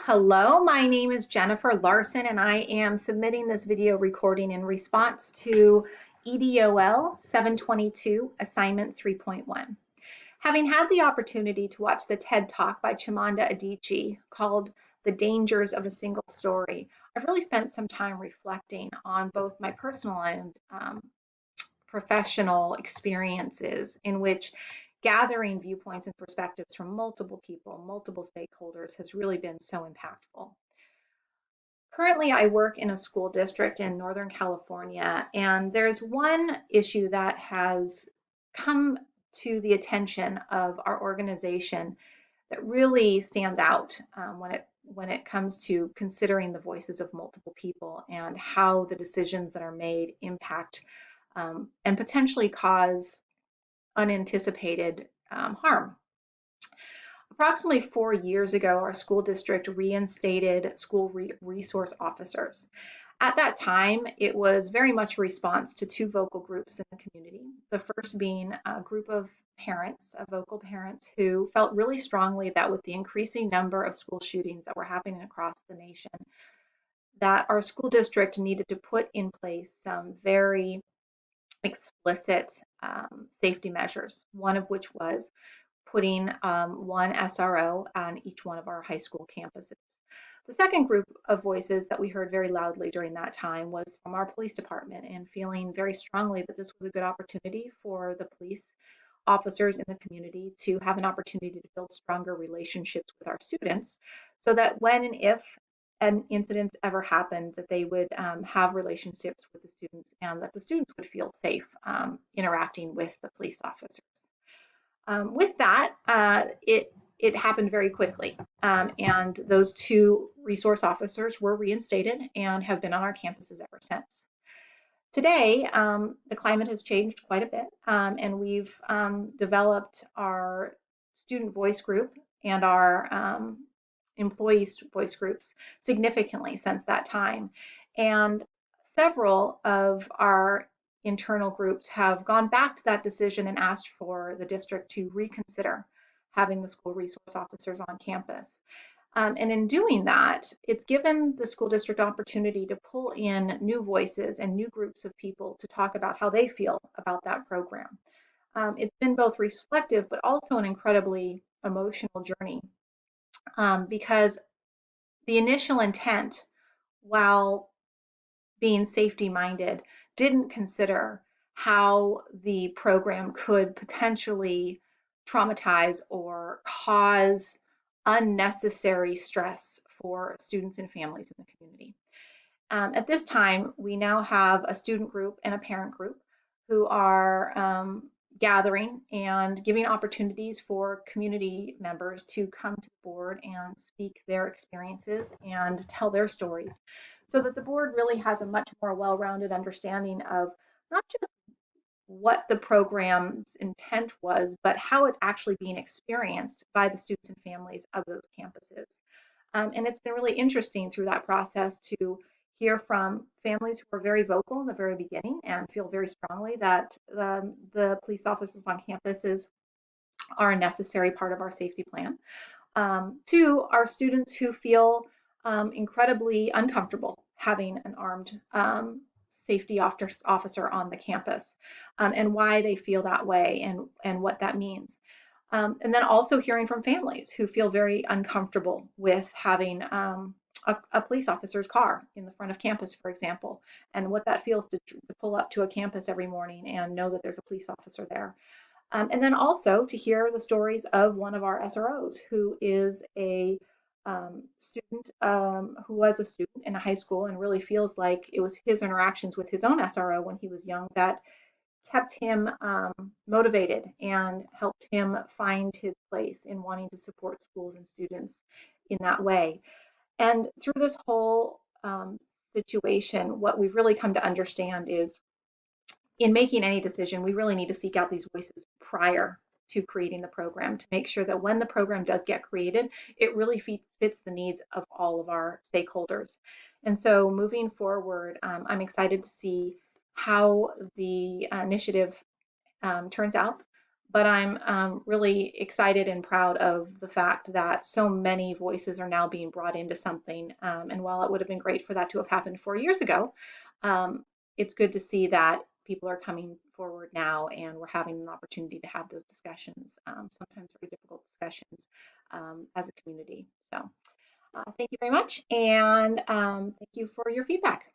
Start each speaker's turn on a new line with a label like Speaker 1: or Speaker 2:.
Speaker 1: Hello, my name is Jennifer Larson, and I am submitting this video recording in response to EDOL 722 Assignment 3.1. Having had the opportunity to watch the TED Talk by Chimamanda Adichie called The Dangers of a Single Story, I've really spent some time reflecting on both my personal and professional experiences in which gathering viewpoints and perspectives from multiple people, multiple stakeholders has really been so impactful. Currently, I work in a school district in Northern California, and there's one issue that has come to the attention of our organization that really stands out when it comes to considering the voices of multiple people and how the decisions that are made impact and potentially cause unanticipated harm. Approximately 4 years ago, our school district reinstated school resource officers. At that time, it was very much a response to two vocal groups in the community. The first being a group of parents, of vocal parents, who felt really strongly that with the increasing number of school shootings that were happening across the nation, that our school district needed to put in place some very explicit safety measures, one of which was putting one SRO on each one of our high school campuses. The second group of voices that we heard very loudly during that time was from our police department, and feeling very strongly that this was a good opportunity for the police officers in the community to have an opportunity to build stronger relationships with our students, so that when and if an incident ever happened, that they would have relationships with the students and that the students would feel safe interacting with the police officers. With that, it happened very quickly, and those two resource officers were reinstated and have been on our campuses ever since. Today, the climate has changed quite a bit, and we've developed our student voice group and our employee voice groups significantly since that time. And several of our internal groups have gone back to that decision and asked for the district to reconsider having the school resource officers on campus. And in doing that, it's given the school district opportunity to pull in new voices and new groups of people to talk about how they feel about that program. It's been both reflective, but also an incredibly emotional journey, because the initial intent, while being safety minded, didn't consider how the program could potentially traumatize or cause unnecessary stress for students and families in the community. At this time, we now have a student group and a parent group who are gathering and giving opportunities for community members to come to the board and speak their experiences and tell their stories, so that the board really has a much more well-rounded understanding of not just what the program's intent was, but how it's actually being experienced by the students and families of those campuses. And it's been really interesting through that process to hear from families who are very vocal in the very beginning and feel very strongly that the police officers on campuses are a necessary part of our safety plan, to our students who feel incredibly uncomfortable having an armed safety officer on the campus, and why they feel that way and what that means. And then also hearing from families who feel very uncomfortable with having a police officer's car in the front of campus, for example, and what that feels to pull up to a campus every morning and know that there's a police officer there. And then also to hear the stories of one of our SROs who is a student, who was a student in a high school, and really feels like it was his interactions with his own SRO when he was young that kept him motivated and helped him find his place in wanting to support schools and students in that way. And through this whole situation, what we've really come to understand is, in making any decision, we really need to seek out these voices prior to creating the program to make sure that when the program does get created, it really fits the needs of all of our stakeholders. And so moving forward, I'm excited to see how the initiative turns out. but I'm really excited and proud of the fact that so many voices are now being brought into something. And while it would have been great for that to have happened 4 years ago, um, it's good to see that people are coming forward now and we're having an opportunity to have those discussions, sometimes very difficult discussions as a community. So thank you very much. And thank you for your feedback.